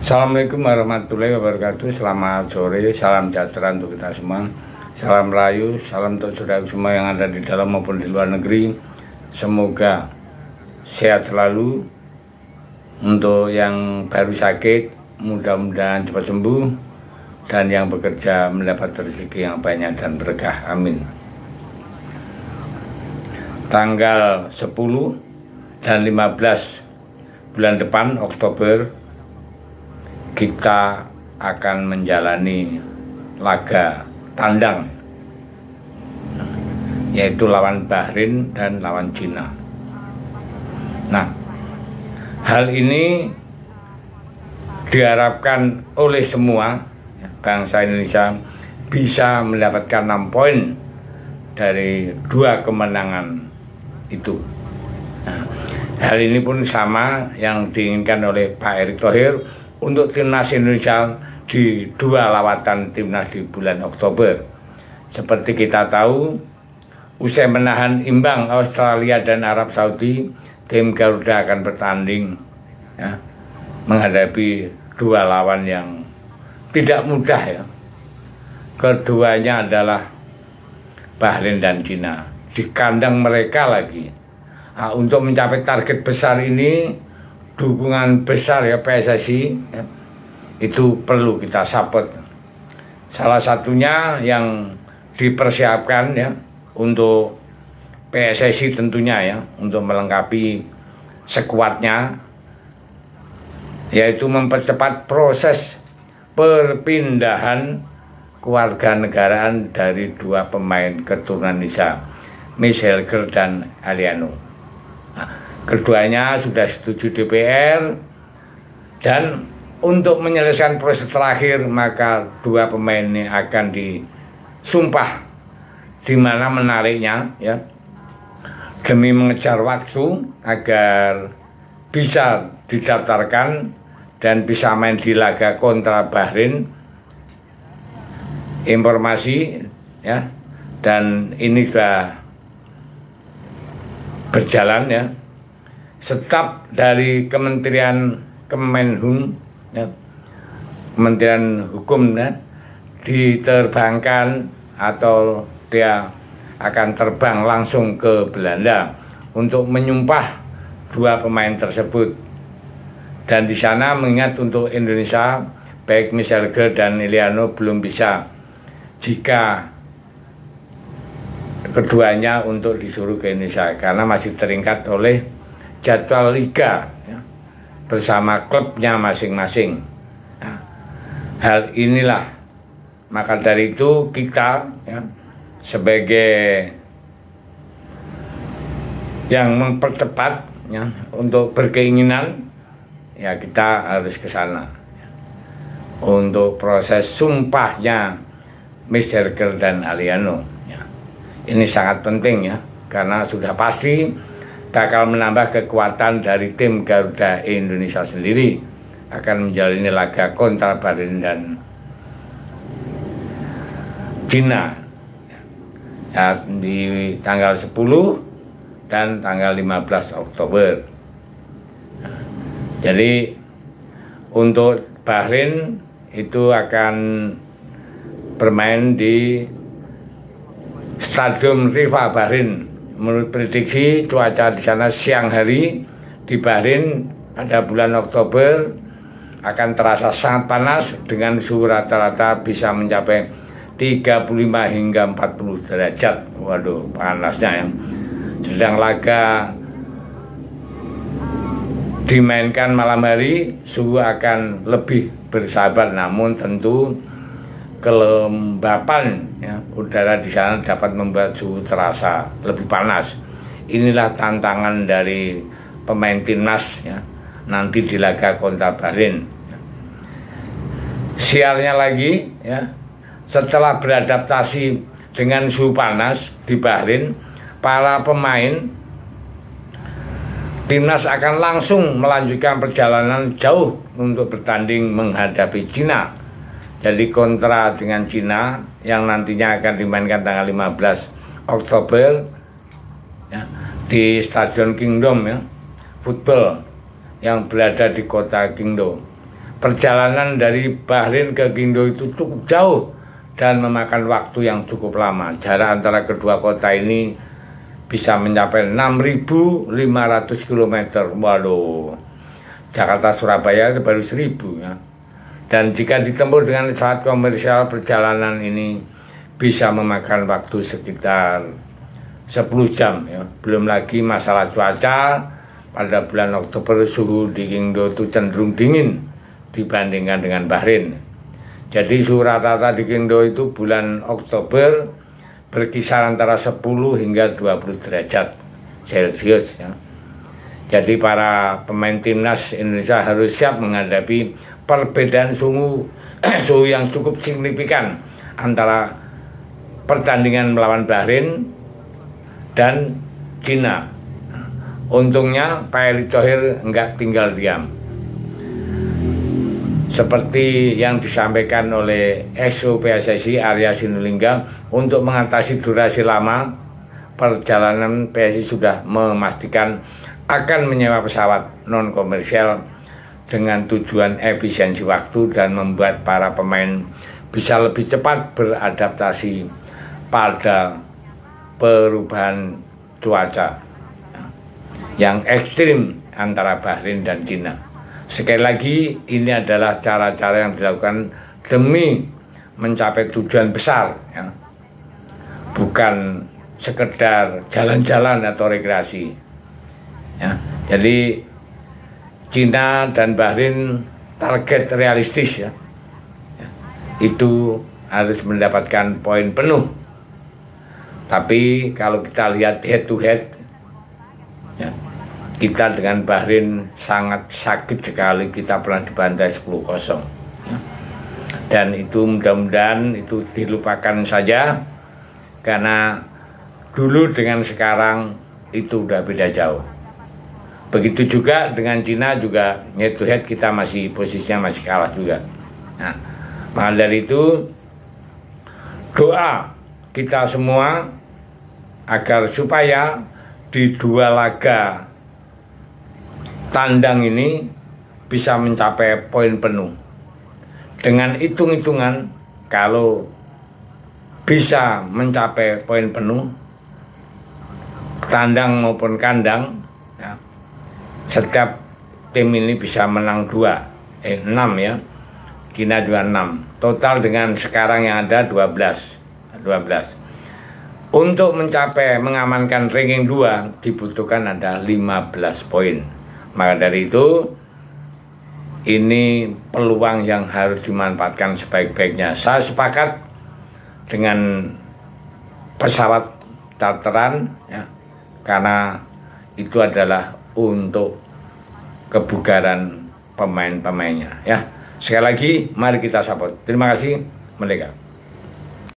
Assalamualaikum warahmatullahi wabarakatuh. Selamat sore, salam sejahtera untuk kita semua. Salam rayu, salam untuk saudara semua yang ada di dalam maupun di luar negeri. Semoga sehat selalu. Untuk yang baru sakit, mudah-mudahan cepat sembuh. Dan yang bekerja mendapat rezeki yang banyak dan berkah. Amin. Tanggal 10 dan 15 bulan depan, Oktober, kita akan menjalani laga tandang, yaitu lawan Bahrain dan lawan Cina. Nah, hal ini diharapkan oleh semua bangsa Indonesia bisa mendapatkan 6 poin dari 2 kemenangan itu. Nah, hal ini pun sama yang diinginkan oleh Pak Erick Thohir untuk timnas Indonesia di 2 lawatan timnas di bulan Oktober. Seperti kita tahu, usai menahan imbang Australia dan Arab Saudi, tim Garuda akan bertanding menghadapi 2 lawan yang tidak mudah ya. Keduanya adalah Bahrain dan Cina di kandang mereka lagi. Nah, untuk mencapai target besar ini, dukungan besar ya PSSI ya, itu perlu kita support. Salah satunya yang dipersiapkan ya untuk PSSI tentunya ya, untuk melengkapi sekuatnya, yaitu mempercepat proses perpindahan kewarganegaraan dari 2 pemain keturunan Indonesia, Miss Helger dan Aliano. Nah, keduanya sudah setuju DPR, dan untuk menyelesaikan proses terakhir maka 2 pemain ini akan disumpah, di mana menariknya ya, demi mengejar waktu agar bisa didaftarkan dan bisa main di laga kontra Bahrain. Informasi ya, dan ini sudah berjalan ya, staf dari Kementerian Kemenhum ya, Kementerian Hukum ya, diterbangkan atau dia akan terbang langsung ke Belanda untuk menyumpah 2 pemain tersebut. Dan di sana mengingat untuk Indonesia, baik Miss Helger dan Iliano belum bisa jika keduanya untuk disuruh ke Indonesia, karena masih terikat oleh jadwal liga ya, bersama klubnya masing-masing. Nah, hal inilah, maka dari itu kita ya, sebagai yang mempercepat ya, untuk berkeinginan ya, kita harus ke sana ya, untuk proses sumpahnya Miss Helger dan Aliano ya. Ini sangat penting ya, karena sudah pasti bakal menambah kekuatan dari tim Garuda Indonesia sendiri akan menjalani laga kontra Bahrain dan Cina ya, di tanggal 10 dan tanggal 15 Oktober. Nah, jadi untuk Bahrain itu akan bermain di Stadion Riva Bahrain. Menurut prediksi cuaca di sana siang hari di Bahrain pada bulan Oktober akan terasa sangat panas dengan suhu rata-rata bisa mencapai 35 hingga 40 derajat. Waduh, panasnya ya. Sedang laga dimainkan malam hari, suhu akan lebih bersahabat, namun tentu kelembapan ya, udara di sana dapat membuat suhu terasa lebih panas. Inilah tantangan dari pemain timnas ya, nanti di laga kontra Bahrain. Sialnya lagi ya, setelah beradaptasi dengan suhu panas di Bahrain, para pemain timnas akan langsung melanjutkan perjalanan jauh untuk bertanding menghadapi Cina. Jadi kontra dengan Cina yang nantinya akan dimainkan tanggal 15 Oktober ya, di Stadion Kingdom ya, football yang berada di kota Kingdom. perjalanan dari Bahrain ke Qingdao itu cukup jauh dan memakan waktu yang cukup lama. Jarak antara kedua kota ini bisa mencapai 6.500 km. Waduh, Jakarta Surabaya itu baru 1.000 ya. Dan jika ditempuh dengan pesawat komersial, perjalanan ini bisa memakan waktu sekitar 10 jam ya. Belum lagi masalah cuaca. Pada bulan Oktober suhu di Qingdao itu cenderung dingin dibandingkan dengan Bahrain. Jadi suhu rata-rata di Qingdao itu bulan Oktober berkisar antara 10 hingga 20 derajat Celcius ya. Jadi para pemain timnas Indonesia harus siap menghadapi perbedaan suhu yang cukup signifikan antara pertandingan melawan Bahrain dan Cina. Untungnya Pak Erick Thohir enggak tinggal diam. Seperti yang disampaikan oleh SO PSSI Arya Sinulinga, untuk mengatasi durasi lama perjalanan, PSSI sudah memastikan akan menyewa pesawat non komersial dengan tujuan efisiensi waktu dan membuat para pemain bisa lebih cepat beradaptasi pada perubahan cuaca yang ekstrim antara Bahrain dan Cina. Sekali lagi, ini adalah cara-cara yang dilakukan demi mencapai tujuan besar ya. Bukan sekedar jalan-jalan atau rekreasi ya. Jadi Cina dan Bahrain target realistis ya. Itu harus mendapatkan poin penuh. Tapi kalau kita lihat head to head ya, kita dengan Bahrain sangat sakit sekali, kita pernah dibantai 10-0 ya. Dan itu mudah-mudahan itu dilupakan saja, karena dulu dengan sekarang itu udah beda jauh. Begitu juga dengan Cina, juga head to head kita masih posisinya masih kalah juga. Nah, maka dari itu doa kita semua agar supaya di 2 laga tandang ini bisa mencapai poin penuh. Dengan hitung-hitungan, kalau bisa mencapai poin penuh, tandang maupun kandang ya, setiap tim ini bisa menang 6 ya. Cina juga 6. Total dengan sekarang yang ada 12. Untuk mencapai mengamankan ranking 2 dibutuhkan ada 15 poin. Maka dari itu, ini peluang yang harus dimanfaatkan sebaik-baiknya. Saya sepakat dengan pesawat charteran ya, karena itu adalah untuk kebugaran pemain-pemainnya ya. Sekali lagi, mari kita support. Terima kasih, Merdeka.